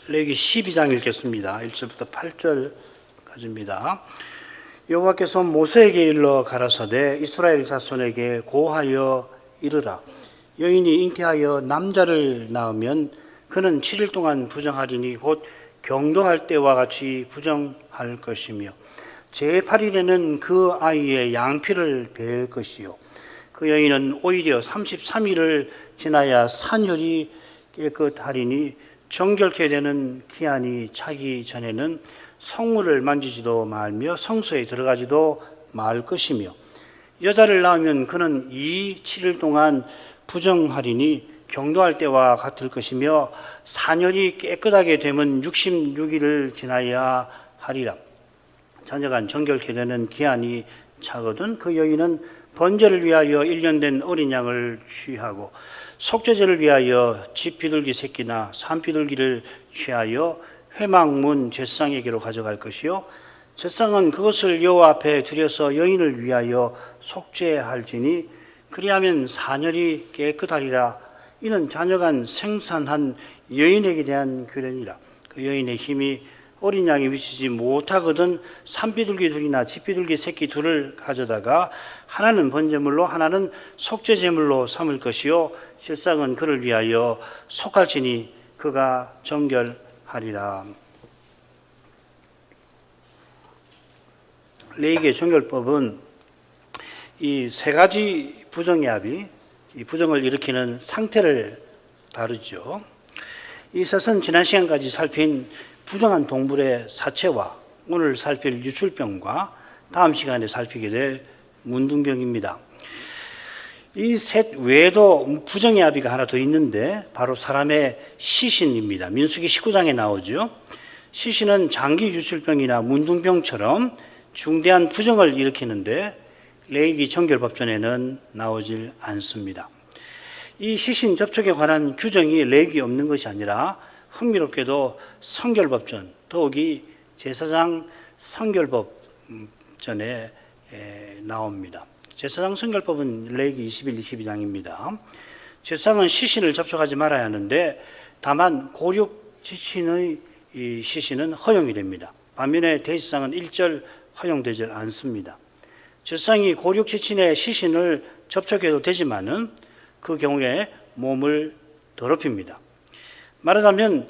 레위기 12장 읽겠습니다. 1절부터 8절까지입니다. 여호와께서 모세에게 일러 가라사대 이스라엘 자손에게 고하여 이르라. 여인이 잉태하여 남자를 낳으면 그는 7일 동안 부정하리니 곧 경도할 때와 같이 부정할 것이며 제8일에는 그 아이의 양피를 베을 것이요 그 여인은 오히려 33일을 지나야 산혈이 깨끗하리니 정결케 되는 기한이 차기 전에는 성물을 만지지도 말며 성소에 들어가지도 말 것이며 여자를 낳으면 그는 7일 동안 부정하리니 경도할 때와 같을 것이며 산혈이 깨끗하게 되면 66일을 지나야 하리라. 자녀가 정결케 되는 기한이 차거든 그 여인은 번제를 위하여 1년 된 어린 양을 취하고 속죄제를 위하여 집 비둘기 새끼나 산 비둘기를 취하여 회막문 제사장에게로 가져갈 것이요 제사장은 그것을 여호와 앞에 들여서 여인을 위하여 속죄할지니 그리하면 산혈이 깨끗하리라. 이는 자녀간 생산한 여인에게 대한 규례니라. 그 여인의 힘이 어린 양이 미치지 못하거든 산비둘기 둘이나 집비둘기 새끼 둘을 가져다가 하나는 번제물로 하나는 속죄제물로 삼을 것이요 제사장은 그를 위하여 속할지니 그가 정결하리라. 레위기의 정결법은 이 세 가지 부정의 합이 이 부정을 일으키는 상태를 다루죠. 이 셋은 지난 시간까지 살핀 부정한 동물의 사체와 오늘 살필 유출병과 다음 시간에 살피게 될 문둥병입니다. 이 셋 외에도 부정의 아비가 하나 더 있는데 바로 사람의 시신입니다. 민수기 19장에 나오죠. 시신은 장기 유출병이나 문둥병처럼 중대한 부정을 일으키는데 레위기 정결법전에는 나오질 않습니다. 이 시신 접촉에 관한 규정이 레위기에 없는 것이 아니라 흥미롭게도 성결법전, 더욱이 제사장 성결법전에 나옵니다. 제사장 성결법은 레위기 21, 22장입니다. 제사장은 시신을 접촉하지 말아야 하는데 다만 고륙 지친의 시신은 허용이 됩니다. 반면에 대제사장은 일절 허용되지 않습니다. 제사장이 고륙 지친의 시신을 접촉해도 되지만은 그 경우에 몸을 더럽힙니다. 말하자면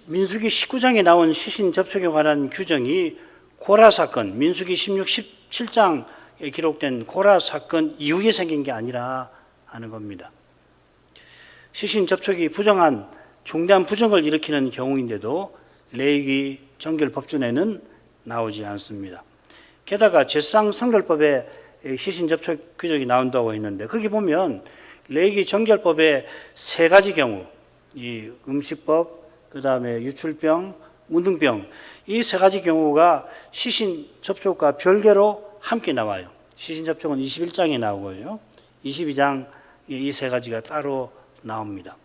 민수기 19장에 나온 시신 접촉에 관한 규정이 고라 사건, 민수기 16, 17장에 기록된 고라 사건 이후에 생긴 게 아니라 하는 겁니다. 시신 접촉이 부정한 중대한 부정을 일으키는 경우인데도 레위기 정결법전에는 나오지 않습니다. 게다가 제사장 성결법에 시신 접촉 규정이 나온다고 했는데 거기 보면 레위기 정결법의 세 가지 경우, 이 음식법, 그 다음에 유출병, 문둥병, 이 세 가지 경우가 시신 접촉과 별개로 함께 나와요. 시신 접촉은 21장에 나오고요. 22장 이 세 가지가 따로 나옵니다.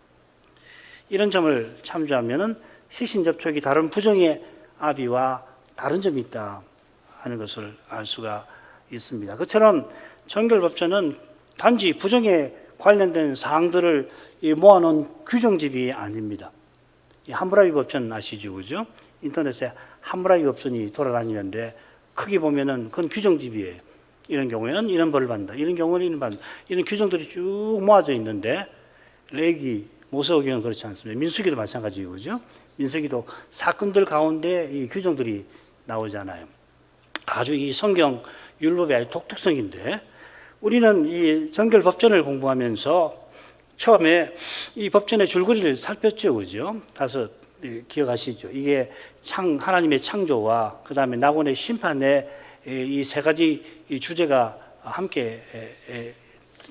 이런 점을 참조하면은 시신 접촉이 다른 부정의 아비와 다른 점이 있다 하는 것을 알 수가 있습니다. 그처럼 정결법전은 단지 부정에 관련된 사항들을 모아놓은 규정집이 아닙니다. 함무라비 법전 아시죠, 그죠? 인터넷에 함무라비 법전이 돌아다니는데 크게 보면은 그건 규정집이에요. 이런 경우에는 이런 벌을 받는다. 이런 경우는 이런 받는다. 이런 규정들이 쭉 모아져 있는데 레위기, 모세오경은 그렇지 않습니다. 민수기도 마찬가지고, 그죠? 민수기도 사건들 가운데 이 규정들이 나오잖아요. 아주 이 성경 율법의 아주 독특성인데 우리는 이 정결법전을 공부하면서 처음에 이 법전의 줄거리를 살폈죠, 그죠? 다섯 기억하시죠? 이게 하나님의 창조와 그 다음에 낙원의 심판의 이 세 가지 이 주제가 함께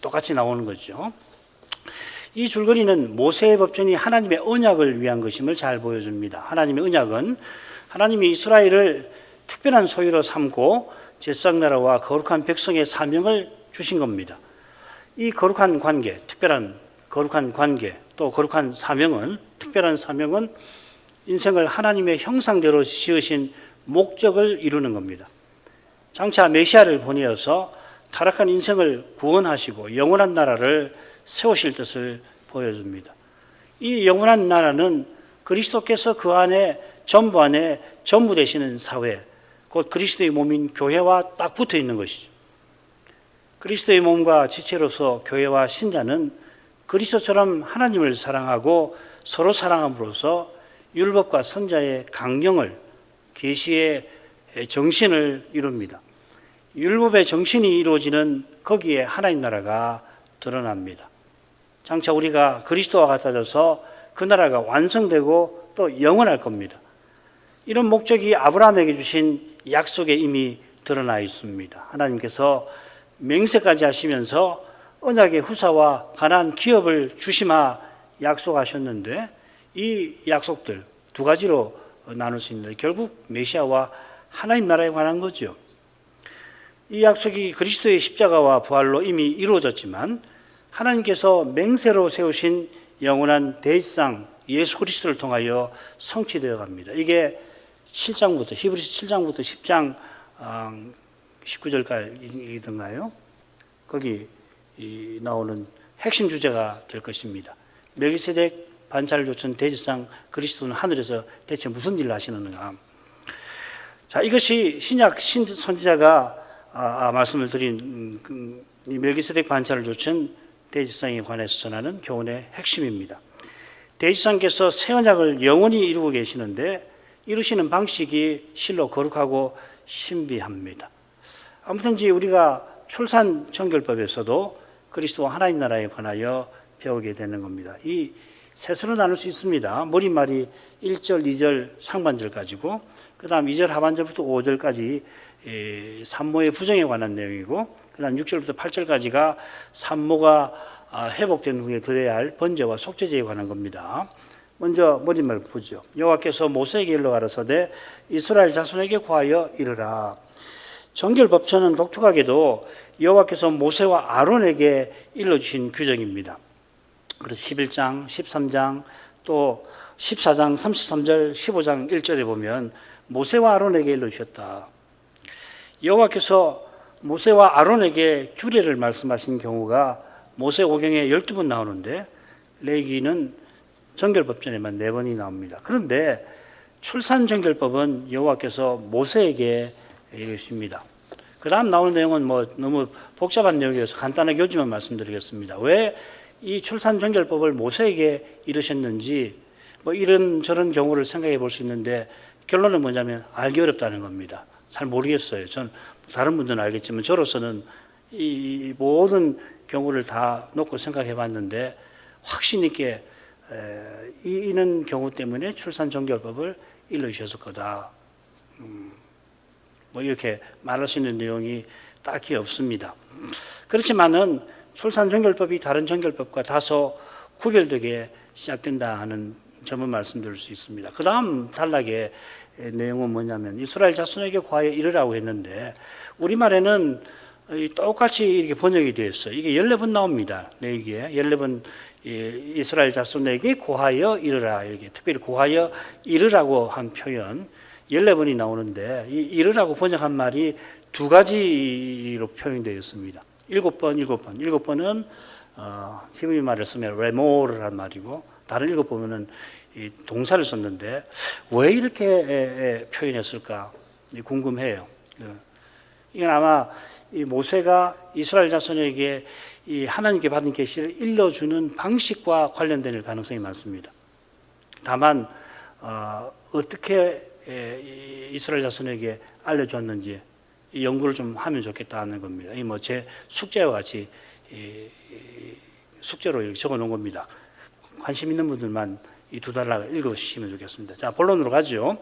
똑같이 나오는 거죠. 이 줄거리는 모세의 법전이 하나님의 언약을 위한 것임을 잘 보여줍니다. 하나님의 언약은 하나님이 이스라엘을 특별한 소유로 삼고 제사장 나라와 거룩한 백성의 사명을 주신 겁니다. 이 거룩한 관계, 특별한 거룩한 관계, 또 거룩한 사명은, 특별한 사명은 인생을 하나님의 형상대로 지으신 목적을 이루는 겁니다. 장차 메시아를 보내어서 타락한 인생을 구원하시고 영원한 나라를 세우실 뜻을 보여줍니다. 이 영원한 나라는 그리스도께서 그 안에 전부 안에 전부 되시는 사회, 곧 그리스도의 몸인 교회와 딱 붙어 있는 것이죠. 그리스도의 몸과 지체로서 교회와 신자는 그리스도처럼 하나님을 사랑하고 서로 사랑함으로써 율법과 선자의 강령을, 계시의 정신을 이룹니다. 율법의 정신이 이루어지는 거기에 하나님 나라가 드러납니다. 장차 우리가 그리스도와 같아져서 그 나라가 완성되고 또 영원할 겁니다. 이런 목적이 아브라함에게 주신 약속에 이미 드러나 있습니다. 하나님께서 맹세까지 하시면서 언약의 후사와 가나안 기업을 주시마 약속하셨는데 이 약속들 두 가지로 나눌 수 있는데 결국 메시아와 하나님 나라에 관한 거죠. 이 약속이 그리스도의 십자가와 부활로 이미 이루어졌지만 하나님께서 맹세로 세우신 영원한 대지상 예수 그리스도를 통하여 성취되어 갑니다. 이게 7장부터 히브리서 7장부터 10장 19절까지이던가요? 거기 나오는 핵심 주제가 될 것입니다. 멜기세덱 반차를 요청 대지상 그리스도는 하늘에서 대체 무슨 일을 하시는가? 자, 이것이 신약 선지자가 말씀을 드린 이 멜기세덱 반차를 요청 대지상에 관해서 전하는 교훈의 핵심입니다. 대지상께서 새 언약을 영원히 이루고 계시는데 이루시는 방식이 실로 거룩하고 신비합니다. 아무튼지 우리가 출산 정결법에서도 그리스도와 하나님 나라에 관하여 배우게 되는 겁니다. 이 셋으로 나눌 수 있습니다. 머릿말이 1절, 2절 상반절까지고 그 다음 2절 하반절부터 5절까지 산모의 부정에 관한 내용이고 그 다음 6절부터 8절까지가 산모가 회복된 후에 드려야 할 번제와 속죄제에 관한 겁니다. 먼저 머릿말 보죠. 여호와께서 모세에게 일러 가라사대 이스라엘 자손에게 고하여 이르라. 정결법처는 독특하게도 여호와께서 모세와 아론에게 일러주신 규정입니다. 그래서 11장, 13장, 또 14장, 33절, 15장 1절에 보면 모세와 아론에게 일러주셨다. 여호와께서 모세와 아론에게 규례를 말씀하신 경우가 모세오경에 12번 나오는데 레위기는 정결법전에만 4번이 나옵니다. 그런데 출산정결법은 여호와께서 모세에게 이르십니다. 그 다음 나오는 내용은 너무 복잡한 내용이어서 간단하게 요지만 말씀드리겠습니다. 왜 이 출산정결법을 모세에게 이르셨는지 이런 저런 경우를 생각해 볼 수 있는데 결론은 뭐냐면 알기 어렵다는 겁니다. 잘 모르겠어요. 전 다른 분들은 알겠지만 저로서는 이 모든 경우를 다 놓고 생각해 봤는데 확신 있게 이런 경우 때문에 출산정결법을 일러주셨을 거다. 이렇게 말할 수 있는 내용이 딱히 없습니다. 그렇지만은 출산정결법이 다른 정결법과 다소 구별되게 시작된다 하는 점은 말씀드릴 수 있습니다. 그 다음 단락의 내용은 뭐냐면 이스라엘 자손에게 고하여 이르라고 했는데 우리말에는 똑같이 이렇게 번역이 되어 있어요. 이게 14번 나옵니다. 레위기에 14번 이스라엘 자손에게 고하여 이르라. 이렇게 특별히 고하여 이르라고 한 표현 14번이 나오는데 이 이르라고 번역한 말이 두 가지로 표현되어 있습니다. 7번은 히브리 말을 쓰면 레모르란 말이고 다른 7번은 동사를 썼는데 왜 이렇게 표현했을까 궁금해요. 이건 아마 이 모세가 이스라엘 자손에게 이 하나님께 받은 계시를 일러주는 방식과 관련된 가능성이 많습니다. 다만 어떻게 이스라엘 자손에게 알려줬는지 연구를 좀 하면 좋겠다는 겁니다. 이 제 숙제와 같이 숙제로 이렇게 적어 놓은 겁니다. 관심 있는 분들만 이 두 단락을 읽으시면 좋겠습니다. 자, 본론으로 가죠.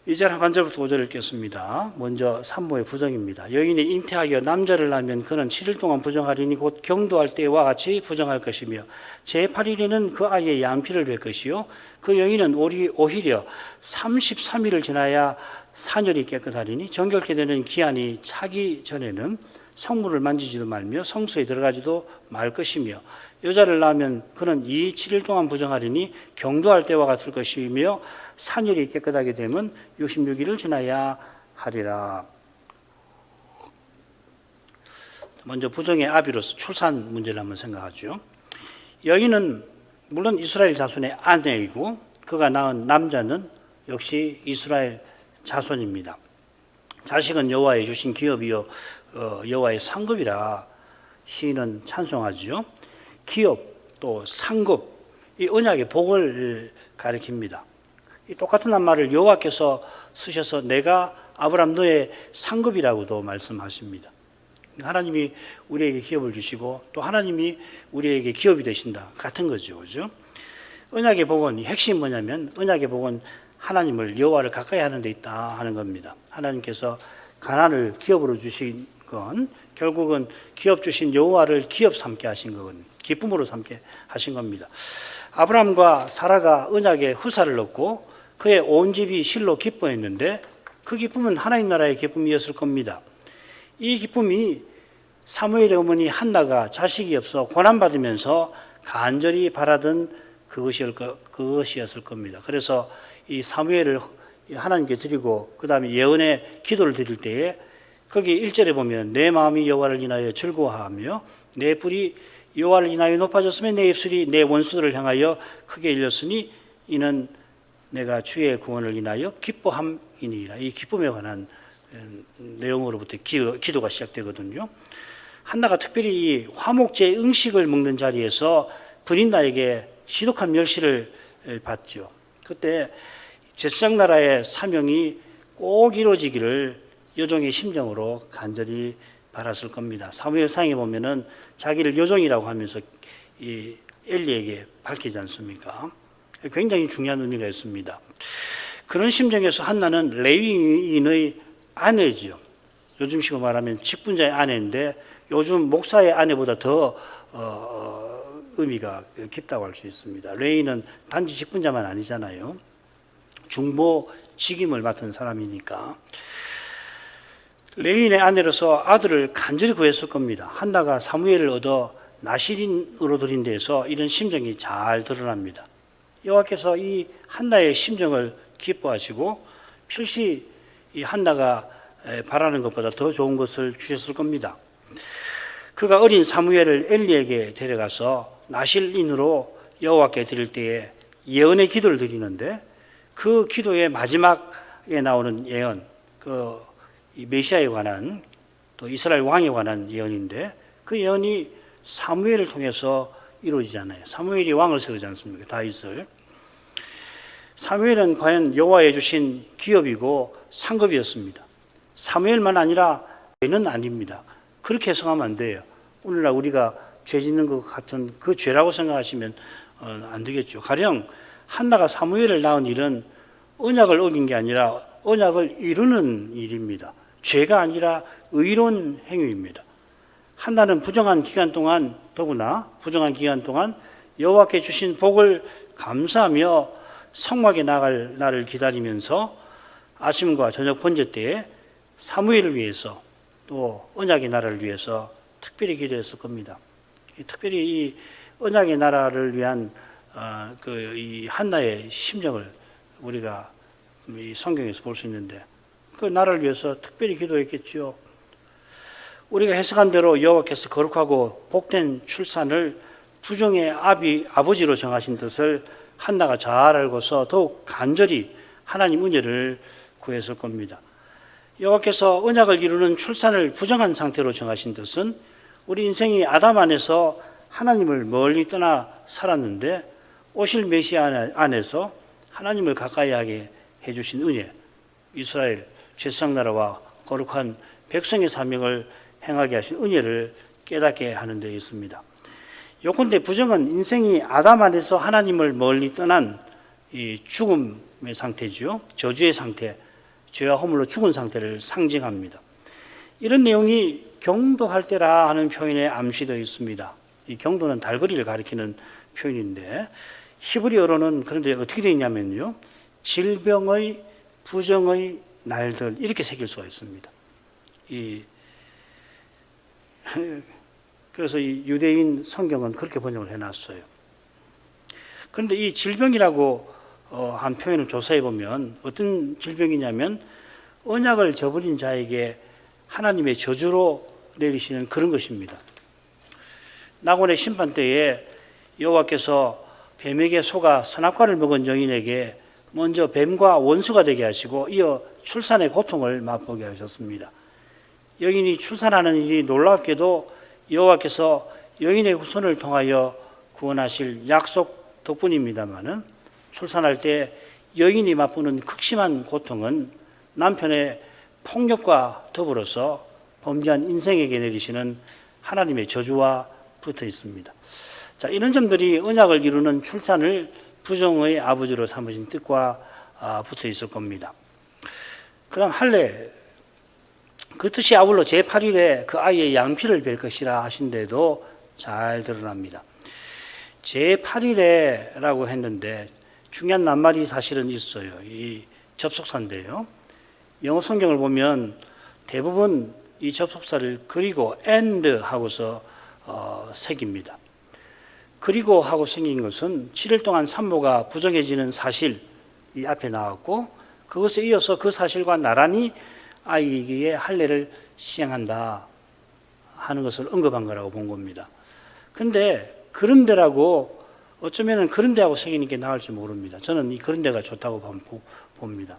2절 하반절부터 5절 읽겠습니다. 먼저 산모의 부정입니다. 여인이 잉태하여 남자를 낳으면 그는 7일 동안 부정하리니 곧 경도할 때와 같이 부정할 것이며 제8일에는 그 아이의 양피를 뵐 것이요 그 여인은 오히려 33일을 지나야 산열이 깨끗하리니 정결케 되는 기한이 차기 전에는 성물을 만지지도 말며 성소에 들어가지도 말 것이며 여자를 낳으면 그는 이 7일 동안 부정하리니 경도할 때와 같을 것이며 산열이 깨끗하게 되면 66일을 지나야 하리라. 먼저 부정의 아비로서 출산 문제를 한번 생각하죠. 여인은 물론 이스라엘 자손의 아내이고 그가 낳은 남자는 역시 이스라엘 자손입니다. 자식은 여호와의 주신 기업이요 여호와의 상급이라 시인은 찬송하지요. 기업 또 상급, 이 언약의 복을 가리킵니다. 이 똑같은 말을 여호와께서 쓰셔서 내가 아브라함 너의 상급이라고도 말씀하십니다. 하나님이 우리에게 기업을 주시고 또 하나님이 우리에게 기업이 되신다. 같은 거죠. 그죠? 언약의 복은 핵심이 뭐냐면 언약의 복은 하나님을 여호와를 가까이 하는 데 있다 하는 겁니다. 하나님께서 가나안을 기업으로 주신 건 결국은 기업 주신 여호와를 기업 삼게 하신 건 기쁨으로 삼게 하신 겁니다. 아브라함과 사라가 언약의 후사를 얻고 그의 온 집이 실로 기뻐했는데 그 기쁨은 하나님 나라의 기쁨이었을 겁니다. 이 기쁨이 사무엘의 어머니 한나가 자식이 없어 고난받으면서 간절히 바라던 그것이었을 겁니다. 그래서 이 사무엘을 하나님께 드리고 그 다음에 예언의 기도를 드릴 때에 거기 1절에 보면 내 마음이 여호와를 인하여 즐거워하며 내 뿔이 여호와를 인하여 높아졌으며 내 입술이 내 원수들을 향하여 크게 열렸으니 이는 내가 주의 구원을 인하여 기뻐함이니라. 이 기쁨에 관한 내용으로부터 기도가 시작되거든요. 한나가 특별히 이 화목제 음식을 먹는 자리에서 브린다에게 지독한 멸시를 받죠. 그때 제사장 나라의 사명이 꼭 이루어지기를 요종의 심정으로 간절히 바랐을 겁니다. 사무엘상에 보면은 자기를 요종이라고 하면서 이 엘리에게 밝히지 않습니까? 굉장히 중요한 의미가 있습니다. 그런 심정에서 한나는 레위인의 아내죠. 요즘식으로 말하면 직분자의 아내인데 요즘 목사의 아내보다 더 의미가 깊다고 할 수 있습니다. 레위인은 단지 직분자만 아니잖아요. 중보 직임을 맡은 사람이니까. 레위인의 아내로서 아들을 간절히 구했을 겁니다. 한나가 사무엘을 얻어 나실인으로 드린 데에서 이런 심정이 잘 드러납니다. 여호와께서 이 한나의 심정을 기뻐하시고 필시 이 한나가 바라는 것보다 더 좋은 것을 주셨을 겁니다. 그가 어린 사무엘을 엘리에게 데려가서 나실인으로 여호와께 드릴 때에 예언의 기도를 드리는데 그 기도의 마지막에 나오는 예언, 이 메시아에 관한 또 이스라엘 왕에 관한 예언인데 그 예언이 사무엘을 통해서 이루어지잖아요. 사무엘이 왕을 세우지 않습니까? 다윗을. 사무엘은 과연 여호와의 주신 기업이고 상급이었습니다. 사무엘만 아니라 죄는 아닙니다. 그렇게 해석하면 안 돼요. 오늘날 우리가 죄 짓는 것 같은 그 죄라고 생각하시면 안 되겠죠. 가령 한나가 사무엘을 낳은 일은 언약을 어긴 게 아니라 언약을 이루는 일입니다. 죄가 아니라 의로운 행위입니다. 한나는 부정한 기간 동안 더구나 부정한 기간 동안 여호와께 주신 복을 감사하며 성막에 나갈 날을 기다리면서 아침과 저녁 번제 때에 사무엘을 위해서 또 언약의 나라를 위해서 특별히 기도했을 겁니다. 특별히 이 언약의 나라를 위한 이 한나의 심정을 우리가 이 성경에서 볼 수 있는데 그 나라를 위해서 특별히 기도했겠죠. 우리가 해석한 대로 여호와께서 거룩하고 복된 출산을 부정의 아버지로 정하신 뜻을 한나가 잘 알고서 더욱 간절히 하나님 은혜를 구했을 겁니다. 여호와께서 언약을 이루는 출산을 부정한 상태로 정하신 뜻은 우리 인생이 아담 안에서 하나님을 멀리 떠나 살았는데 오실 메시아 안에서 하나님을 가까이 하게 해주신 은혜, 이스라엘 제사장 나라와 거룩한 백성의 사명을 행하게 하신 은혜를 깨닫게 하는 데 있습니다. 요컨대 부정은 인생이 아담 안에서 하나님을 멀리 떠난 이 죽음의 상태지요. 저주의 상태, 죄와 허물로 죽은 상태를 상징합니다. 이런 내용이 경도할 때라 하는 표현에 암시되어 있습니다. 이 경도는 달거리를 가리키는 표현인데 히브리어로는 그런데 어떻게 되어 있냐면요. 질병의 부정의 날들 이렇게 새길 수가 있습니다. 그래서 이 유대인 성경은 그렇게 번역을 해놨어요. 그런데 이 질병이라고 한 표현을 조사해 보면 어떤 질병이냐면 언약을 저버린 자에게 하나님의 저주로 내리시는 그런 것입니다. 낙원의 심판 때에 여호와께서 뱀에게 속아 선악과를 먹은 여인에게 먼저 뱀과 원수가 되게 하시고 이어 출산의 고통을 맛보게 하셨습니다. 여인이 출산하는 일이 놀랍게도 여호와께서 여인의 후손을 통하여 구원하실 약속 덕분입니다마는 출산할 때 여인이 맛보는 극심한 고통은 남편의 폭력과 더불어서 범죄한 인생에게 내리시는 하나님의 저주와 붙어 있습니다. 자, 이런 점들이 언약을 이루는 출산을 부정의 아버지로 삼으신 뜻과 붙어 있을 겁니다. 그 다음 할례. 그 뜻이 아울러 제8일에 그 아이의 양피를 뵐 것이라 하신데도 잘 드러납니다. 제8일에라고 했는데 중요한 낱말이 사실은 있어요. 이 접속사인데요. 영어 성경을 보면 대부분 이 접속사를 그리고 and 하고서 새깁니다. 그리고 하고 생긴 것은 7일 동안 산모가 부정해지는 사실이 앞에 나왔고 그것에 이어서 그 사실과 나란히 아이에게 할례를 시행한다 하는 것을 언급한 거라고 본 겁니다. 그런데 그런데라고 어쩌면 그런데하고 새기는 게 나을지 모릅니다. 저는 이 그런데가 좋다고 봅니다.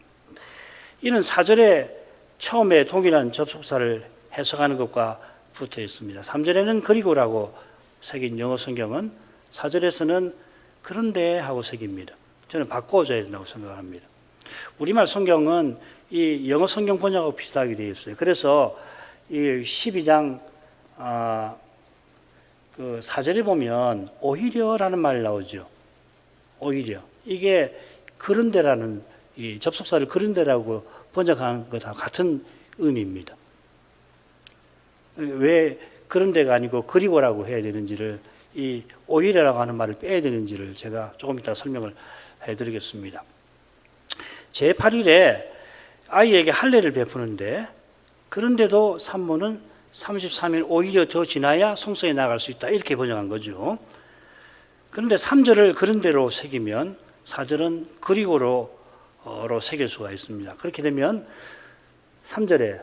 이는 4절에 처음에 동일한 접속사를 해석하는 것과 붙어 있습니다. 3절에는 그리고라고 새긴 영어 성경은 4절에서는 그런데 하고 새깁니다. 저는 바꿔줘야 된다고 생각합니다. 우리말 성경은 이 영어 성경 번역하고 비슷하게 되어 있어요. 그래서 이 12장 그 4절에 보면 오히려라는 말이 나오죠. 오히려. 이게 그런데라는 이 접속사를 그런데라고 번역한 것과 같은 의미입니다. 왜 그런데가 아니고 그리고라고 해야 되는지를 이 오히려라고 하는 말을 빼야 되는지를 제가 조금 이따 설명을 해드리겠습니다. 제8일에 아이에게 할례를 베푸는데 그런데도 산모는 33일 오히려 더 지나야 성소에 나갈 수 있다 이렇게 번역한 거죠. 그런데 3절을 그런대로 새기면 4절은 그리고로 새길 수가 있습니다. 그렇게 되면 3절에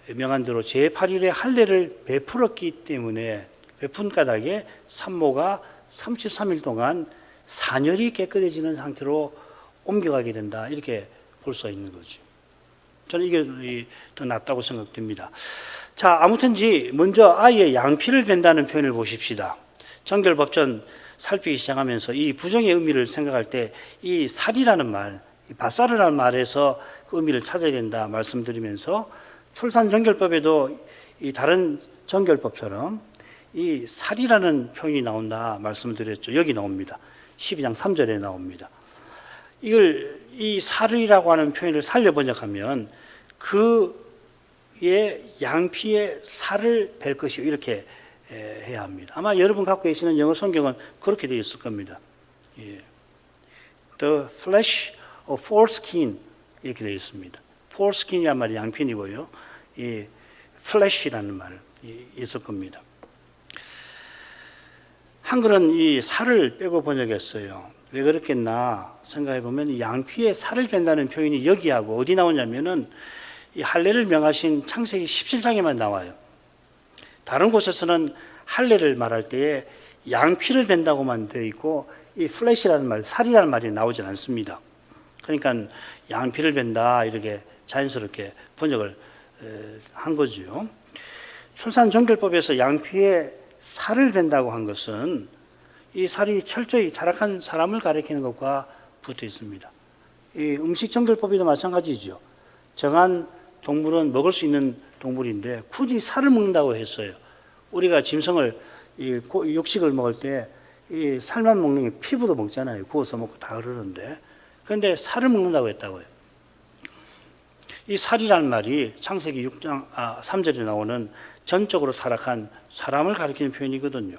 명한 대로 제8일에 할례를 베풀었기 때문에 베푼 까닭에 산모가 33일 동안 산열이 깨끗해지는 상태로 옮겨가게 된다 이렇게 볼 수가 있는 거죠. 저는 이게 더 낫다고 생각됩니다. 자, 아무튼지 먼저 아이의 양피를 벤다는 표현을 보십시다. 정결법전 살피기 시작하면서 이 부정의 의미를 생각할 때 이 살이라는 말, 바사르라는 말에서 그 의미를 찾아야 된다 말씀드리면서 출산정결법에도 이 다른 정결법처럼 이 살이라는 표현이 나온다 말씀드렸죠. 여기 나옵니다. 12장 3절에 나옵니다. 이 살이라고 하는 표현을 살려 번역하면 그의 양피의 살을 벨 것이요 이렇게 해야 합니다. 아마 여러분 갖고 계시는 영어 성경은 그렇게 되어 있을 겁니다. 예. The flesh of foreskin 이렇게 되어 있습니다. foreskin이란 말이 양핀이고요. 이 flesh라는 말이 있을 겁니다. 한글은 이 살을 빼고 번역했어요. 왜 그렇겠나 생각해 보면 양피에 살을 뺀다는 표현이 여기하고 어디 나오냐면은 이 할례를 명하신 창세기 17장에만 나와요. 다른 곳에서는 할례를 말할 때에 양피를 뺀다고만 되어 있고 이 플래시라는 말, 살이라는 말이 나오진 않습니다. 그러니까 양피를 뺀다 이렇게 자연스럽게 번역을 한 거죠. 출산정결법에서 양피에 살을 뺀다고 한 것은 이 살이 철저히 타락한 사람을 가리키는 것과 붙어 있습니다. 이 음식정결법에도 마찬가지죠. 정한 동물은 먹을 수 있는 동물인데 굳이 살을 먹는다고 했어요. 우리가 짐승을 육식을 먹을 때 이 살만 먹는 게 피부도 먹잖아요. 구워서 먹고 다 그러는데 그런데 살을 먹는다고 했다고요. 이 살이라는 말이 창세기 6장 3절에 나오는 전적으로 타락한 사람을 가리키는 표현이거든요.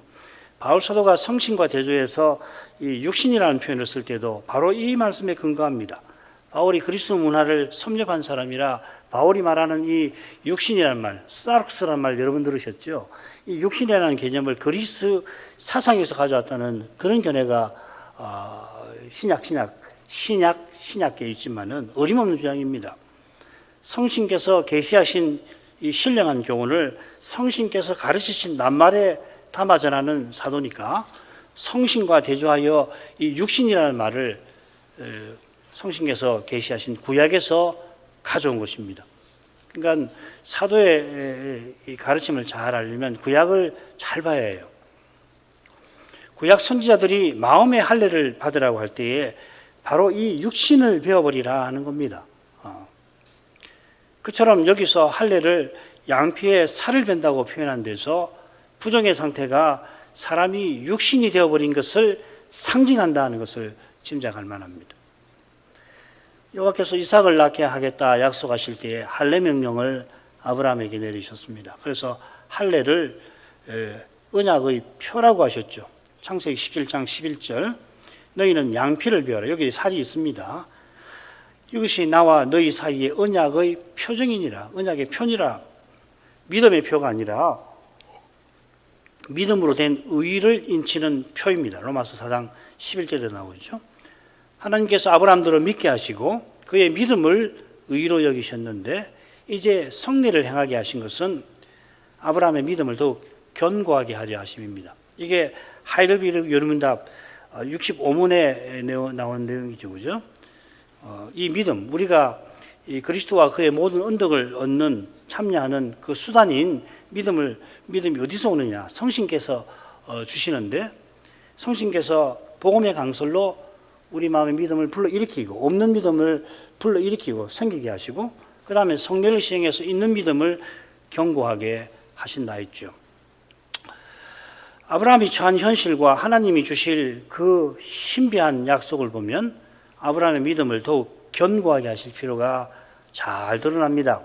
바울 사도가 성신과 대조해서 이 육신이라는 표현을 쓸 때도 바로 이 말씀에 근거합니다. 바울이 그리스도 문화를 섭렵한 사람이라 바울이 말하는 이 육신이라는 말, 사르크스라는 말 여러분 들으셨죠? 이 육신이라는 개념을 그리스 사상에서 가져왔다는 그런 견해가 신약계에 있지만은 어림없는 주장입니다. 성신께서 계시하신 이 신령한 교훈을 성신께서 가르치신 낱말에 담아 전하는 사도니까 성신과 대조하여 이 육신이라는 말을 성신께서 계시하신 구약에서 가져온 것입니다. 그러니까 사도의 이 가르침을 잘 알려면 구약을 잘 봐야 해요. 구약 선지자들이 마음의 할례를 받으라고 할 때에 바로 이 육신을 베어버리라 하는 겁니다. 그처럼 여기서 할례를 양피에 살을 벤다고 표현한 데서 부정의 상태가 사람이 육신이 되어버린 것을 상징한다는 것을 짐작할 만합니다. 여호와께서 이삭을 낳게 하겠다 약속하실 때에 할례 명령을 아브라함에게 내리셨습니다. 그래서 할례를 언약의 표라고 하셨죠. 창세기 17장 11절 너희는 양피를 베어라. 여기 살이 있습니다. 이것이 나와 너희 사이의 언약의 표정이니라. 언약의 표니라. 믿음의 표가 아니라 믿음으로 된 의를 인치는 표입니다. 로마서 4장 11절에 나오죠. 하나님께서 아브라함들을 믿게 하시고 그의 믿음을 의로 여기셨는데 이제 성례를 행하게 하신 것은 아브라함의 믿음을 더욱 견고하게 하려 하심입니다. 이게 하이델베르크 여론문답 65문에 나온 내용이죠. 그죠? 이 믿음, 우리가 이 그리스도와 그의 모든 언덕을 얻는 참여하는 그 수단인 믿음이 어디서 오느냐? 성신께서 주시는데 성신께서 복음의 강설로 우리 마음의 믿음을 불러일으키고 없는 믿음을 불러일으키고 생기게 하시고 그 다음에 성례를 시행해서 있는 믿음을 견고하게 하신다 했죠. 아브라함이 처한 현실과 하나님이 주실 그 신비한 약속을 보면 아브라함의 믿음을 더욱 견고하게 하실 필요가 잘 드러납니다.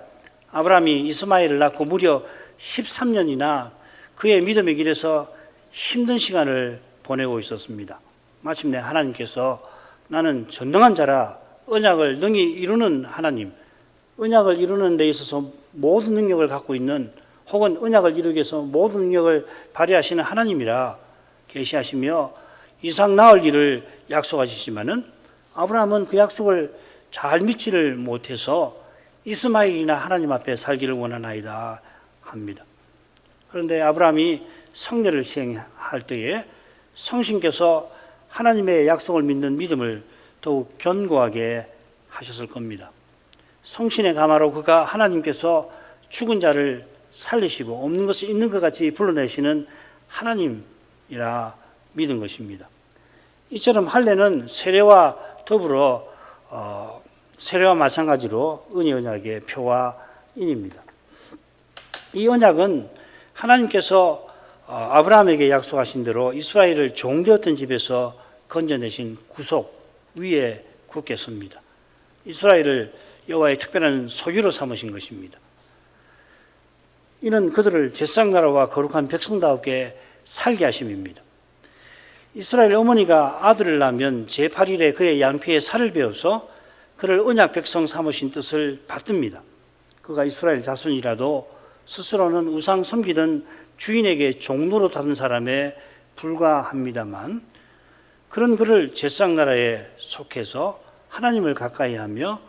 아브라함이 이스마엘을 낳고 무려 13년이나 그의 믿음의 길에서 힘든 시간을 보내고 있었습니다. 마침내 하나님께서 나는 전능한 자라 언약을 능히 이루는 하나님, 언약을 이루는 데 있어서 모든 능력을 갖고 있는 혹은 언약을 이루기 위해서 모든 능력을 발휘하시는 하나님이라 계시하시며 이삭 낳을 일을 약속하시지만은 아브라함은 그 약속을 잘 믿지를 못해서 이스마엘이나 하나님 앞에 살기를 원하나이다 합니다. 그런데 아브라함이 성례를 시행할 때에 성신께서 하나님의 약속을 믿는 믿음을 더욱 견고하게 하셨을 겁니다. 성신의 감화로 그가 하나님께서 죽은 자를 살리시고 없는 것을 있는 것 같이 불러내시는 하나님이라 믿은 것입니다. 이처럼 할례는 세례와 더불어 세례와 마찬가지로 은혜 언약의 표와 인입니다. 이 언약은 하나님께서 아브라함에게 약속하신 대로 이스라엘을 종되었던 집에서 건져내신 구속 위에 굳게 섭니다. 이스라엘을 여호와의 특별한 소유로 삼으신 것입니다. 이는 그들을 제사장나라와 거룩한 백성다웠게 살게 하심입니다. 이스라엘 어머니가 아들을 낳으면 제8일에 그의 양피에 살을 베어서 그를 언약 백성 삼으신 뜻을 받듭니다. 그가 이스라엘 자손이라도 스스로는 우상 섬기던 주인에게 종로로 다른 사람에 불과합니다만 그런 그를 제사장나라에 속해서 하나님을 가까이하며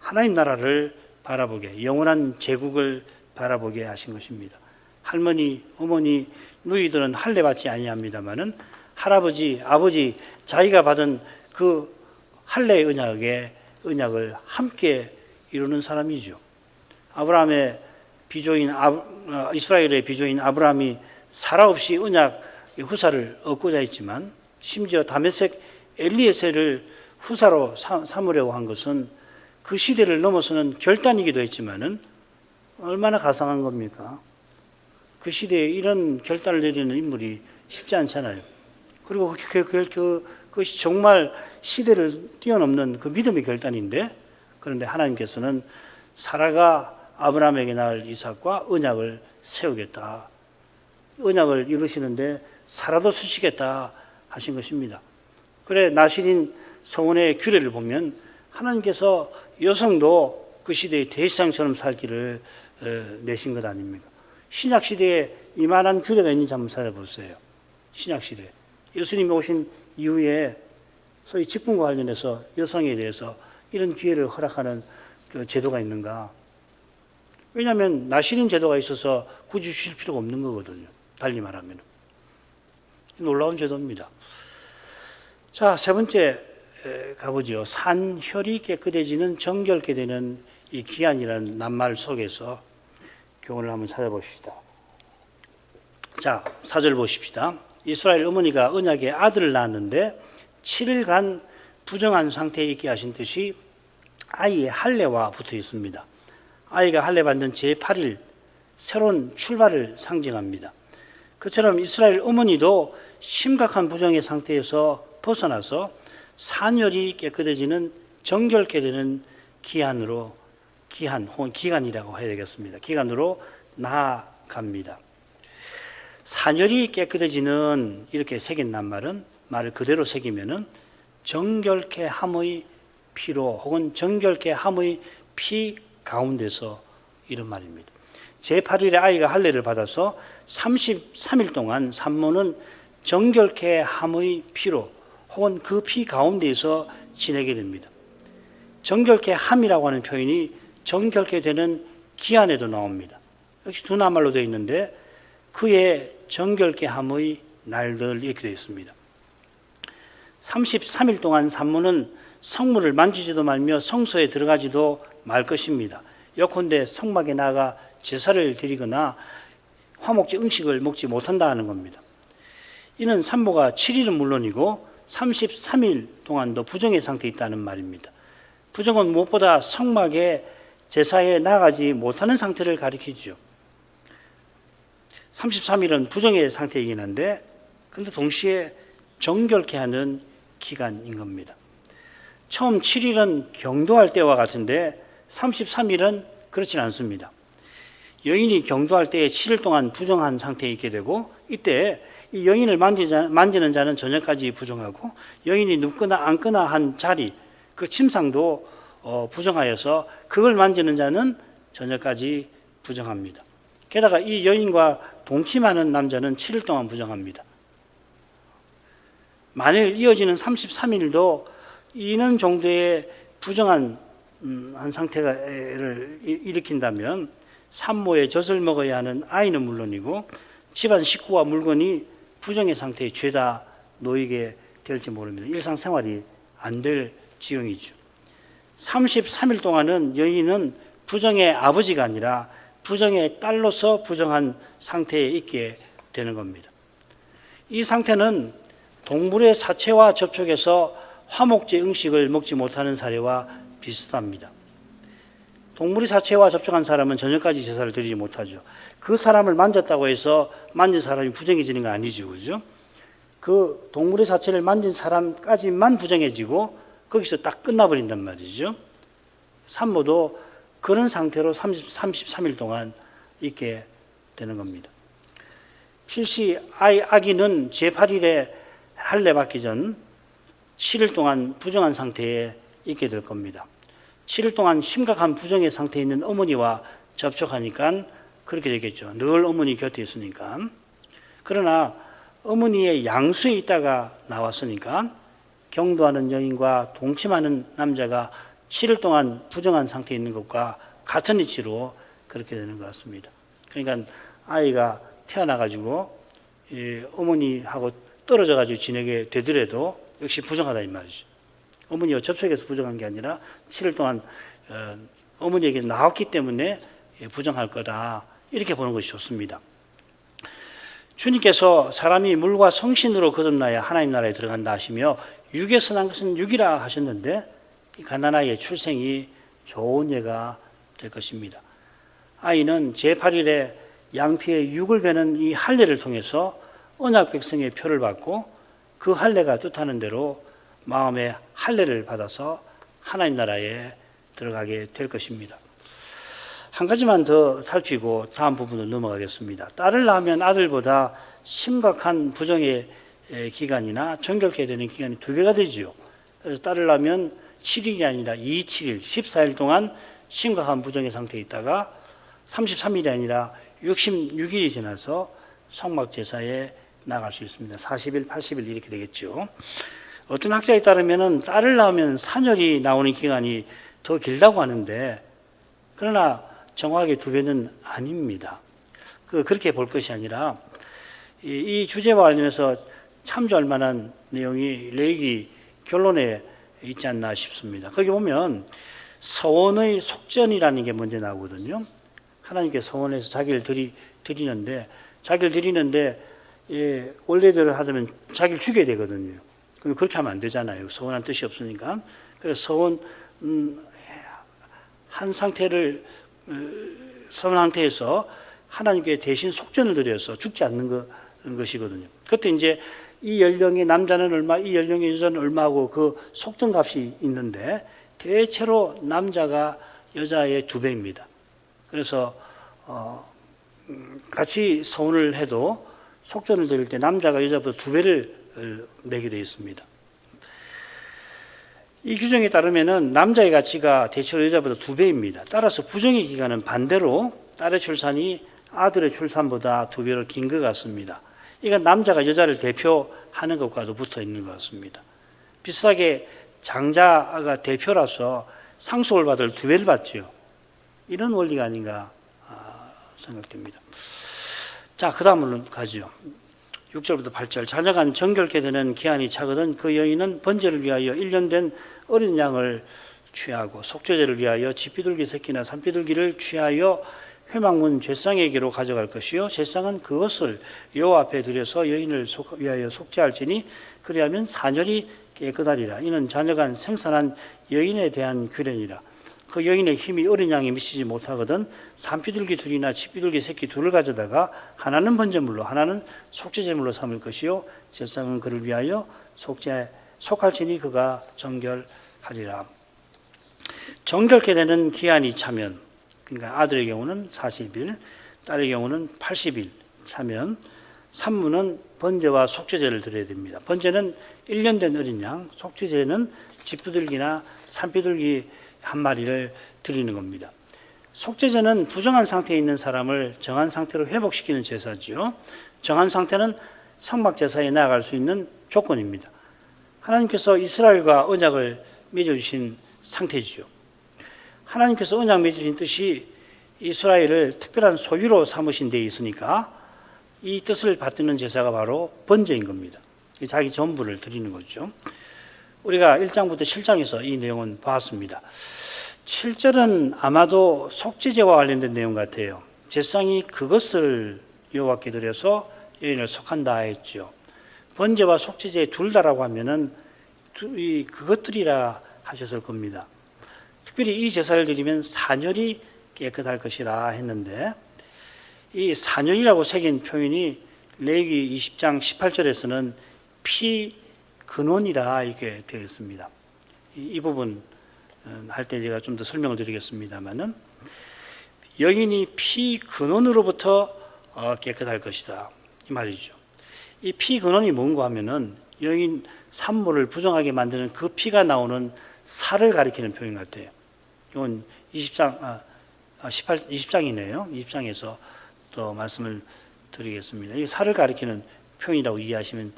하나님 나라를 바라보게 영원한 제국을 바라보게 하신 것입니다. 할머니, 어머니, 누이들은 할례 받지 아니합니다만은 할아버지, 아버지 자기가 받은 그 할례의 언약을 함께 이루는 사람이죠. 아브라함의 비조인 이스라엘의 비조인 아브라함이 사라 없이 언약 후사를 얻고자 했지만 심지어 다메섹 엘리에셀을 후사로 삼으려고 한 것은 그 시대를 넘어서는 결단이기도 했지만은 얼마나 가상한 겁니까? 그 시대에 이런 결단을 내리는 인물이 쉽지 않잖아요. 그리고 그것이 정말 시대를 뛰어넘는 그 믿음의 결단인데 그런데 하나님께서는 사라가 아브라함에게 낳을 이삭과 언약을 세우겠다. 언약을 이루시는데 사라도 쓰시겠다 하신 것입니다. 그래 나실인 성원의 규례를 보면 하나님께서 여성도 그 시대의 대시장처럼 살기를 내신 것 아닙니까? 신약시대에 이만한 규례가 있는지 한번 찾아보세요. 신약시대. 예수님이 오신 이후에 소위 직분과 관련해서 여성에 대해서 이런 기회를 허락하는 그 제도가 있는가? 왜냐하면 나실인 제도가 있어서 굳이 주실 필요가 없는 거거든요. 달리 말하면. 놀라운 제도입니다. 자, 세 번째 가보죠. 산혈이 깨끗해지는 정결케 되는 이 기한이라는 낱말 속에서 교훈을 한번 찾아봅시다. 자, 4절 보십시다. 이스라엘 어머니가 언약의 아들을 낳았는데 7일간 부정한 상태에 있게 하신 뜻이 아이의 할례와 붙어 있습니다. 아이가 할례 받는 제8일 새로운 출발을 상징합니다. 그처럼 이스라엘 어머니도 심각한 부정의 상태에서 벗어나서 산혈이 깨끗해지는 정결케 되는 기한 혹은 기간이라고 해야 되겠습니다. 기간으로 나아갑니다. 산혈이 깨끗해지는 이렇게 새긴 낱말은 말을 그대로 새기면은 정결케 함의 피로 혹은 정결케 함의 피 가운데서 이런 말입니다. 제8일에 아이가 할례를 받아서 33일 동안 산모는 정결케 함의 피로 혹은 그 피 가운데에서 지내게 됩니다. 정결케 함이라고 하는 표현이 정결케 되는 기한에도 나옵니다. 역시 두 낱말로 되어 있는데 그의 정결케 함의 날들 이렇게 되어 있습니다. 33일 동안 산모는 성물을 만지지도 말며 성소에 들어가지도 말 것입니다. 예컨대 성막에 나가 제사를 드리거나 화목제 음식을 먹지 못한다는 겁니다. 이는 산모가 7일은 물론이고 33일 동안도 부정의 상태에 있다는 말입니다. 부정은 무엇보다 성막에 제사에 나가지 못하는 상태를 가리키죠. 33일은 부정의 상태이긴 한데 근데 동시에 정결케 하는 기간인 겁니다. 처음 7일은 경도할 때와 같은데 33일은 그렇진 않습니다. 여인이 경도할 때에 7일 동안 부정한 상태에 있게 되고 이때 이 여인을 만지는 자는 저녁까지 부정하고 여인이 눕거나 앉거나 한 자리 그 침상도 부정하여서 그걸 만지는 자는 저녁까지 부정합니다. 게다가 이 여인과 동침하는 남자는 7일 동안 부정합니다. 만일 이어지는 33일도 이는 정도의 부정한 한 상태를 일으킨다면 산모의 젖을 먹어야 하는 아이는 물론이고 집안 식구와 물건이 부정의 상태에 죄다 놓이게 될지 모릅니다. 일상생활이 안 될 지경이죠. 33일 동안은 여인은 부정의 아버지가 아니라 부정의 딸로서 부정한 상태에 있게 되는 겁니다. 이 상태는 동물의 사체와 접촉해서 화목제 음식을 먹지 못하는 사례와 비슷합니다. 동물의 사체와 접촉한 사람은 저녁까지 제사를 드리지 못하죠. 그 사람을 만졌다고 해서 만진 사람이 부정해지는 건 아니죠. 그죠? 그 동물의 사체를 만진 사람까지만 부정해지고 거기서 딱 끝나버린단 말이죠. 산모도 그런 상태로 33일 동안 있게 되는 겁니다. 필시 아기는 제8일에 할례 받기 전 7일 동안 부정한 상태에 있게 될 겁니다. 7일 동안 심각한 부정의 상태에 있는 어머니와 접촉하니까 그렇게 되겠죠. 늘 어머니 곁에 있으니까. 그러나 어머니의 양수에 있다가 나왔으니까 경도하는 여인과 동침하는 남자가 7일 동안 부정한 상태에 있는 것과 같은 이치로 그렇게 되는 것 같습니다. 그러니까 아이가 태어나가지고 어머니하고 떨어져가지고 지내게 되더라도 역시 부정하다 이 말이죠. 어머니와 접촉해서 부정한 게 아니라 7일 동안 어머니에게 나왔기 때문에 부정할 거다. 이렇게 보는 것이 좋습니다. 주님께서 사람이 물과 성신으로 거듭나야 하나님 나라에 들어간다 하시며 육에서 난 것은 육이라 하셨는데 이 가나나의 출생이 좋은 예가 될 것입니다. 아이는 제8일에 양피의 육을 베는 이 할례를 통해서 언약 백성의 표를 받고 그 할례가 뜻하는 대로 마음의 할례를 받아서 하나님 나라에 들어가게 될 것입니다. 한 가지만 더 살피고 다음 부분으로 넘어가겠습니다. 딸을 낳으면 아들보다 심각한 부정의 기간이나 정결케 되는 기간이 2배가 되지요. 그래서 딸을 낳으면 7일이 아니라 7일, 14일 동안 심각한 부정의 상태에 있다가 33일이 아니라 66일이 지나서 성막 제사에 나갈 수 있습니다. 40일, 80일 이렇게 되겠죠. 어떤 학자에 따르면 딸을 낳으면 산혈이 나오는 기간이 더 길다고 하는데 그러나 정확하게 2배는 아닙니다. 그렇게 볼 것이 아니라 이 주제와 관련해서 참조할 만한 내용이 레위기 결론에 있지 않나 싶습니다. 거기 보면 서원의 속전이라는 게 먼저 나오거든요. 하나님께 서원해서 자기를 드리는데 원래대로 하자면 자기를 죽여야 되거든요. 그럼 그렇게 하면 안 되잖아요. 서원한 뜻이 없으니까. 그래서 서원 상태에서 하나님께 대신 속전을 드려서 죽지 않는 것이거든요. 그때 이제 이 연령의 남자는 얼마, 이 연령의 여자는 얼마하고 그 속전값이 있는데 대체로 남자가 여자의 2배입니다. 그래서 같이 서원을 해도 속전을 드릴 때 남자가 여자보다 2배를 내게 되어 있습니다. 이 규정에 따르면은 남자의 가치가 대체로 여자보다 2배입니다. 따라서 부정의 기간은 반대로 딸의 출산이 아들의 출산보다 2배로 긴 것 같습니다. 이건 남자가 여자를 대표하는 것과도 붙어 있는 것 같습니다. 비슷하게 장자가 대표라서 상속을 받을 2배를 받죠. 이런 원리가 아닌가 생각됩니다. 자, 그 다음으로 가죠. 6절부터 8절. 자녀가 정결케 되는 기한이 차거든 그 여인은 번제를 위하여 1년 된 어린 양을 취하고 속죄제를 위하여 쥐비둘기 새끼나 산비둘기를 취하여 회막문 제사장에게로 가져갈 것이요 제사장은 그것을 여호와 앞에 드려서 여인을 위하여 속죄할지니 그리하면 사절이 깨끗하리라. 이는 자녀간 생산한 여인에 대한 규례니라. 그 여인의 힘이 어린 양에 미치지 못하거든 산비둘기 둘이나 쥐비둘기 새끼 둘을 가져다가 하나는 번제물로 하나는 속죄제물로 삼을 것이요 제사장은 그를 위하여 속할지니 그가 정결하리라. 정결케 되는 기한이 차면, 그러니까 아들의 경우는 40일, 딸의 경우는 80일 차면 산문은 번제와 속죄제를 드려야 됩니다. 번제는 1년 된 어린 양, 속죄제는 쥐비둘기나 산비둘기 한 마리를 드리는 겁니다. 속죄제는 부정한 상태에 있는 사람을 정한 상태로 회복시키는 제사지요. 정한 상태는 성막제사에 나아갈 수 있는 조건입니다. 하나님께서 이스라엘과 언약을 맺어주신 상태지요. 하나님께서 언약 맺으신 뜻이 이스라엘을 특별한 소유로 삼으신 데 있으니까 이 뜻을 받드는 제사가 바로 번제인 겁니다. 자기 전부를 드리는 거죠. 우리가 1장부터 7장에서 이 내용은 봤습니다. 7절은 아마도 속죄제와 관련된 내용 같아요. 제사장이 그것을 여호와께 드려서 여인을 속한다 했죠. 번제와 속죄제 둘 다라고 하면은 그것들이라 하셨을 겁니다. 특별히 이 제사를 드리면 사절이 깨끗할 것이라 했는데 이 사년이라고 새긴 표현이 레위기 20장 18절에서는 피 근원이라 이렇게 되어 있습니다. 이 부분 할 때 제가 좀 더 설명을 드리겠습니다만은 여인이 피 근원으로부터 깨끗할 것이다 이 말이죠. 이 피 근원이 뭔가 하면은 여인 산모를 부정하게 만드는 그 피가 나오는 살을 가리키는 표현 같아요. 이건 20장이네요. 20장에서 또 말씀을 드리겠습니다. 이 살을 가리키는 표현이라고 이해하시면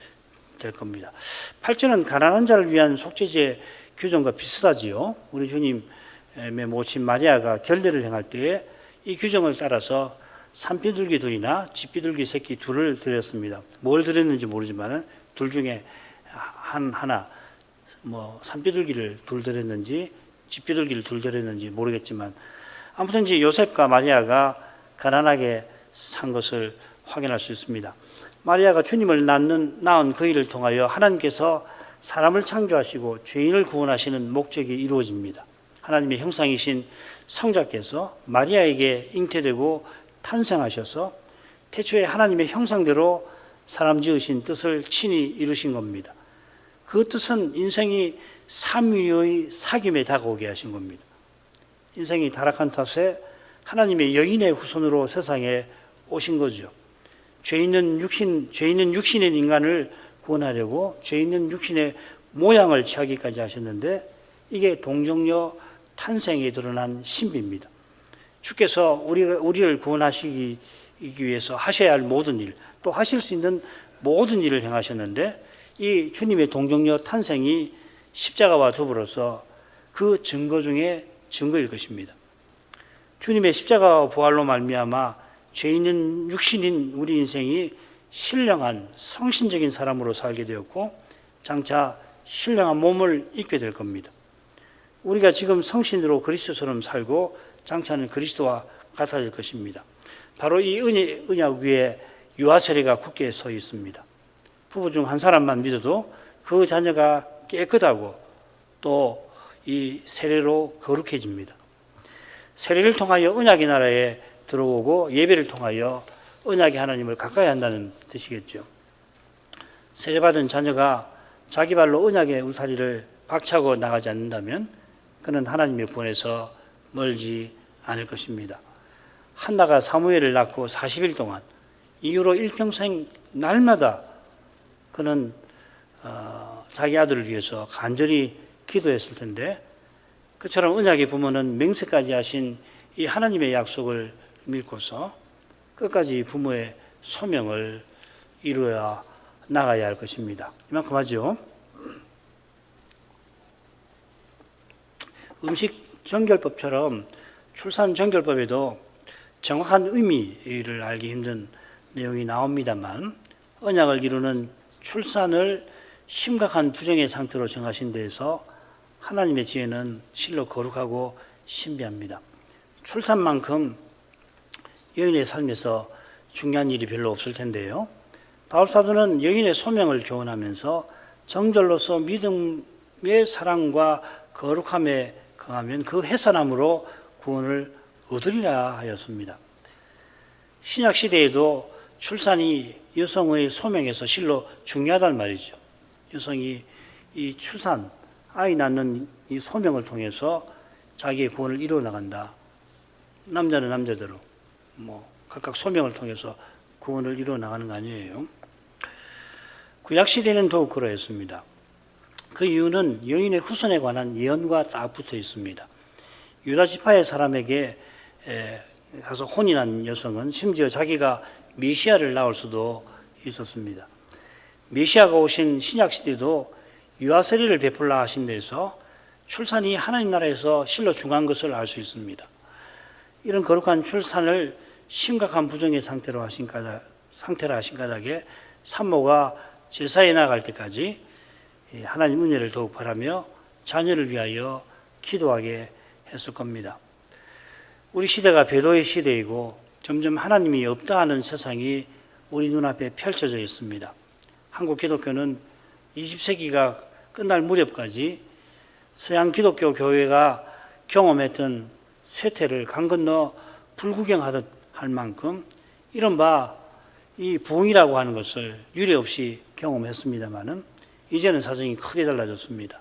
될 겁니다. 8절은 가난한 자를 위한 속죄제 규정과 비슷하지요. 우리 주님의 모친 마리아가 결례를 행할 때에 이 규정을 따라서 산비둘기 둘이나 쥐비둘기 새끼 둘을 드렸습니다. 뭘 드렸는지 모르지만 둘 중에 하나 산비둘기를 둘 드렸는지 쥐비둘기를 둘 드렸는지 모르겠지만 아무튼 이제 요셉과 마리아가 가난하게 산 것을 확인할 수 있습니다. 마리아가 주님을 낳은 그 일을 통하여 하나님께서 사람을 창조하시고 죄인을 구원하시는 목적이 이루어집니다. 하나님의 형상이신 성자께서 마리아에게 잉태되고 탄생하셔서 태초에 하나님의 형상대로 사람 지으신 뜻을 친히 이루신 겁니다. 그 뜻은 인생이 삼위의 사귐에 다가오게 하신 겁니다. 인생이 타락한 탓에 하나님의 여인의 후손으로 세상에 오신 거죠. 죄 있는 육신의 인간을 구원하려고 죄 있는 육신의 모양을 취하기까지 하셨는데 이게 동정녀 탄생에 드러난 신비입니다. 주께서 우리를 구원하시기 위해서 하셔야 할 모든 일, 또 하실 수 있는 모든 일을 행하셨는데 이 주님의 동정녀 탄생이 십자가와 더불어서 그 증거 중에 증거일 것입니다. 주님의 십자가와 부활로 말미암아 죄 있는 육신인 우리 인생이 신령한 성신적인 사람으로 살게 되었고 장차 신령한 몸을 입게 될 겁니다. 우리가 지금 성신으로 그리스도처럼 살고 장차는 그리스도와 같아질 것입니다. 바로 이 언약 위에 유아 세례가 굳게 서 있습니다. 부부 중 한 사람만 믿어도 그 자녀가 깨끗하고 또 이 세례로 거룩해집니다. 세례를 통하여 언약의 나라에 들어오고 예배를 통하여 언약의 하나님을 가까이 한다는 뜻이겠죠. 세례받은 자녀가 자기 발로 언약의 울타리를 박차고 나가지 않는다면 그는 하나님의 구원에서 멀지 않을 것입니다. 한나가 사무엘을 낳고 40일 동안 이후로 일평생 날마다 그는 자기 아들을 위해서 간절히 기도했을 텐데 그처럼 언약의 부모는 맹세까지 하신 이 하나님의 약속을 믿고서 끝까지 부모의 소명을 이루어야 나가야 할 것입니다. 이만큼 하죠. 음식 정결법처럼 출산 정결법에도 정확한 의미를 알기 힘든 내용이 나옵니다만 언약을 이루는 출산을 심각한 부정의 상태로 정하신 데에서 하나님의 지혜는 실로 거룩하고 신비합니다. 출산만큼 여인의 삶에서 중요한 일이 별로 없을 텐데요. 바울 사도는 여인의 소명을 교훈하면서 정절로서 믿음의 사랑과 거룩함에 거하면 그 해산함으로 구원을 얻으리라 하였습니다. 신약 시대에도 출산이 여성의 소명에서 실로 중요하단 말이죠. 여성이 이 출산, 아이 낳는 이 소명을 통해서 자기의 구원을 이루어 나간다. 남자는 남자대로 각각 소명을 통해서 구원을 이루어 나가는 거 아니에요. 구약 시대는 더욱 그러했습니다. 그 이유는 여인의 후손에 관한 예언과 딱 붙어 있습니다. 유다 지파의 사람에게 가서 혼인한 여성은 심지어 자기가 메시아를 낳을 수도 있었습니다. 메시아가 오신 신약 시대도 유아 세례를 베풀라 하신 데서 출산이 하나님 나라에서 실로 중요한 것을 알 수 있습니다. 이런 거룩한 출산을 심각한 부정의 상태로 하신 까닭에 산모가 제사에 나갈 때까지 하나님 은혜를 더욱 바라며 자녀를 위하여 기도하게 했을 겁니다. 우리 시대가 배도의 시대이고 점점 하나님이 없다 하는 세상이 우리 눈앞에 펼쳐져 있습니다. 한국 기독교는 20세기가 끝날 무렵까지 서양 기독교 교회가 경험했던 쇠퇴를 강 건너 불구경하듯 할 만큼 이른바 이 부흥이라고 하는 것을 유례 없이 경험했습니다마는 이제는 사정이 크게 달라졌습니다.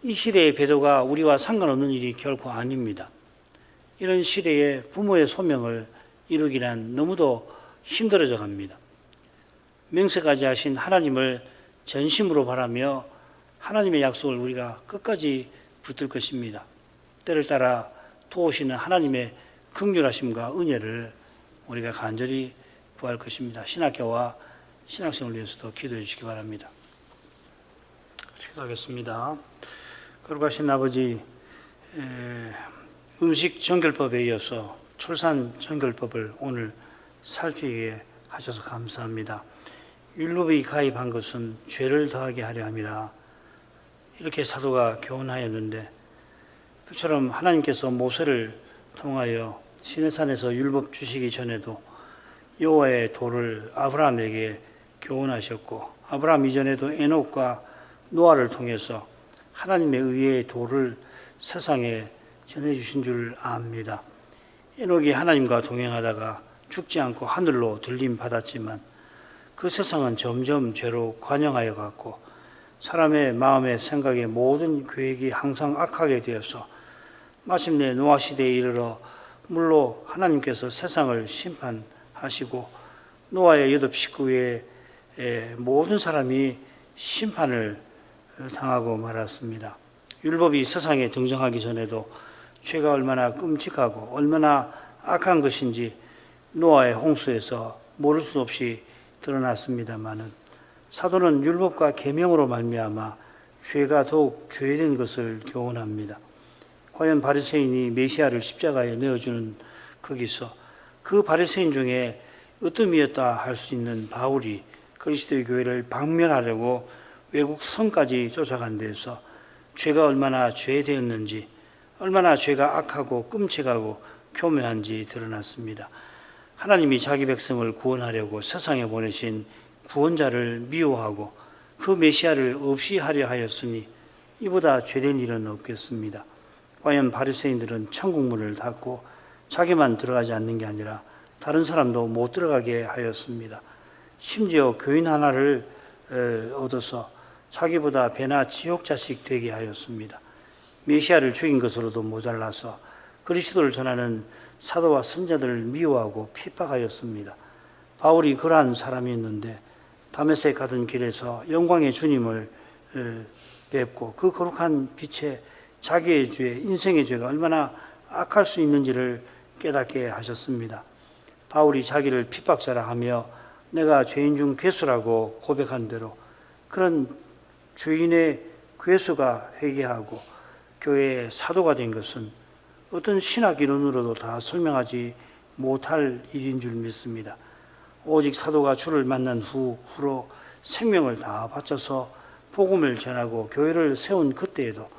이 시대의 배도가 우리와 상관없는 일이 결코 아닙니다. 이런 시대에 부모의 소명을 이루기란 너무도 힘들어져 갑니다. 맹세까지 하신 하나님을 전심으로 바라며 하나님의 약속을 우리가 끝까지 붙들 것입니다. 때를 따라 도우시는 하나님의 긍휼하심과 은혜를 우리가 간절히 구할 것입니다. 신학교와 신학생을 위해서도 기도해 주시기 바랍니다. 기도하겠습니다. 거룩하신 아버지, 음식 정결법에 이어서 출산 정결법을 오늘 살피게 하셔서 감사합니다. 율법이 가입한 것은 죄를 더하게 하려 함이라 이렇게 사도가 교훈하였는데 그처럼 하나님께서 모세를 통하여 시내산에서 율법 주시기 전에도 여호와의 도를 아브라함에게 교훈하셨고 아브라함 이전에도 에녹과 노아를 통해서 하나님의 의의 도를 세상에 전해주신 줄 압니다. 에녹이 하나님과 동행하다가 죽지 않고 하늘로 들림 받았지만 그 세상은 점점 죄로 관영하여 갔고 사람의 마음의 생각의 모든 계획이 항상 악하게 되어서 마침내 노아 시대에 이르러 물로 하나님께서 세상을 심판하시고 노아의 8 식구의 모든 사람이 심판을 당하고 말았습니다. 율법이 세상에 등장하기 전에도 죄가 얼마나 끔찍하고 얼마나 악한 것인지 노아의 홍수에서 모를 수 없이 드러났습니다마는 사도는 율법과 계명으로 말미암아 죄가 더욱 죄된 것을 교훈합니다. 과연 바리새인이 메시아를 십자가에 내어주는 거기서 그 바리새인 중에 으뜸이었다 할 수 있는 바울이 그리스도의 교회를 박멸하려고 외국 성까지 쫓아간 데에서 죄가 얼마나 죄되었는지, 얼마나 죄가 악하고 끔찍하고 교묘한지 드러났습니다. 하나님이 자기 백성을 구원하려고 세상에 보내신 구원자를 미워하고 그 메시아를 없이 하려 하였으니 이보다 죄된 일은 없겠습니다. 과연 바리새인들은 천국 문을 닫고 자기만 들어가지 않는 게 아니라 다른 사람도 못 들어가게 하였습니다. 심지어 교인 하나를 얻어서 자기보다 배나 지옥 자식 되게 하였습니다. 메시아를 죽인 것으로도 모자라서 그리스도를 전하는 사도와 선자들을 미워하고 핍박하였습니다. 바울이 그러한 사람이었는데 다메섹 가던 길에서 영광의 주님을 뵙고 그 거룩한 빛에 자기의 죄, 인생의 죄가 얼마나 악할 수 있는지를 깨닫게 하셨습니다. 바울이 자기를 핍박자라 하며 내가 죄인 중 괴수라고 고백한 대로 그런 죄인의 괴수가 회개하고 교회의 사도가 된 것은 어떤 신학 이론으로도 다 설명하지 못할 일인 줄 믿습니다. 오직 사도가 주를 만난 후로 생명을 다 바쳐서 복음을 전하고 교회를 세운 그때에도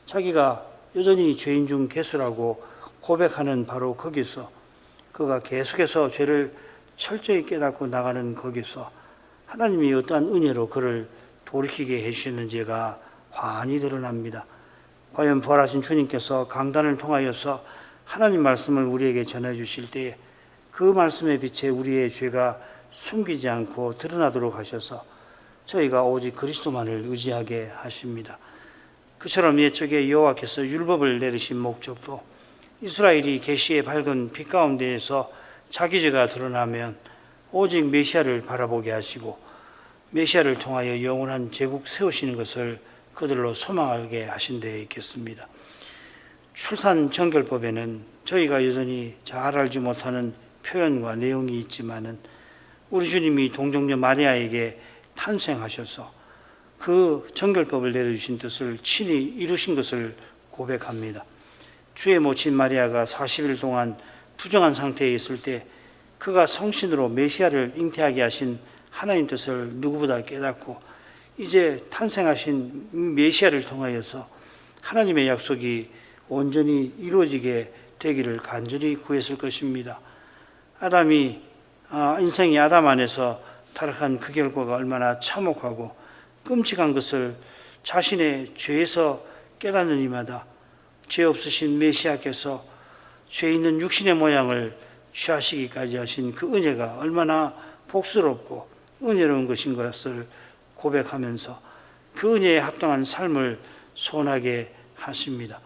자기가 여전히 죄인 중 괴수라고 고백하는 바로 거기서 그가 계속해서 죄를 철저히 깨닫고 나가는 거기서 하나님이 어떠한 은혜로 그를 돌이키게 해주셨는지가 환히 드러납니다. 과연 부활하신 주님께서 강단을 통하여서 하나님 말씀을 우리에게 전해주실 때에 그 말씀의 빛에 우리의 죄가 숨기지 않고 드러나도록 하셔서 저희가 오직 그리스도만을 의지하게 하십니다. 그처럼 옛적에 여호와께서 율법을 내리신 목적도 이스라엘이 계시의 밝은 빛 가운데에서 자기 죄가 드러나면 오직 메시아를 바라보게 하시고 메시아를 통하여 영원한 제국 세우시는 것을 그들로 소망하게 하신 데 있겠습니다. 출산 정결법에는 저희가 여전히 잘 알지 못하는 표현과 내용이 있지만은 우리 주님이 동정녀 마리아에게 탄생하셔서 그 정결법을 내려주신 뜻을 친히 이루신 것을 고백합니다. 주의 모친 마리아가 40일 동안 부정한 상태에 있을 때 그가 성신으로 메시아를 잉태하게 하신 하나님 뜻을 누구보다 깨닫고 이제 탄생하신 메시아를 통하여서 하나님의 약속이 온전히 이루어지게 되기를 간절히 구했을 것입니다. 인생이 아담 안에서 타락한 그 결과가 얼마나 참혹하고 끔찍한 것을 자신의 죄에서 깨닫는 이마다 죄 없으신 메시아께서 죄 있는 육신의 모양을 취하시기까지 하신 그 은혜가 얼마나 복스럽고 은혜로운 것인 것을 고백하면서 그 은혜에 합당한 삶을 소원하게 하십니다.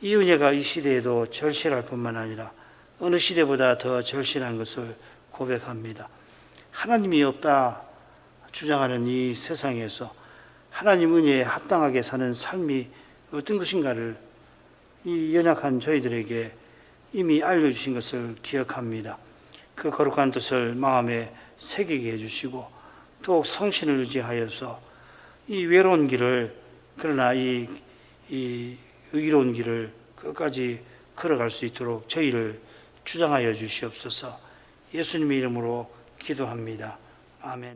이 은혜가 이 시대에도 절실할 뿐만 아니라 어느 시대보다 더 절실한 것을 고백합니다. 하나님이 없다 주장하는 이 세상에서 하나님 은혜에 합당하게 사는 삶이 어떤 것인가를 이 연약한 저희들에게 이미 알려주신 것을 기억합니다. 그 거룩한 뜻을 마음에 새기게 해주시고 더욱 성신을 의지하여서 이 외로운 길을 그러나 이 의로운 길을 끝까지 걸어갈 수 있도록 저희를 주장하여 주시옵소서. 예수님의 이름으로 기도합니다. 아멘.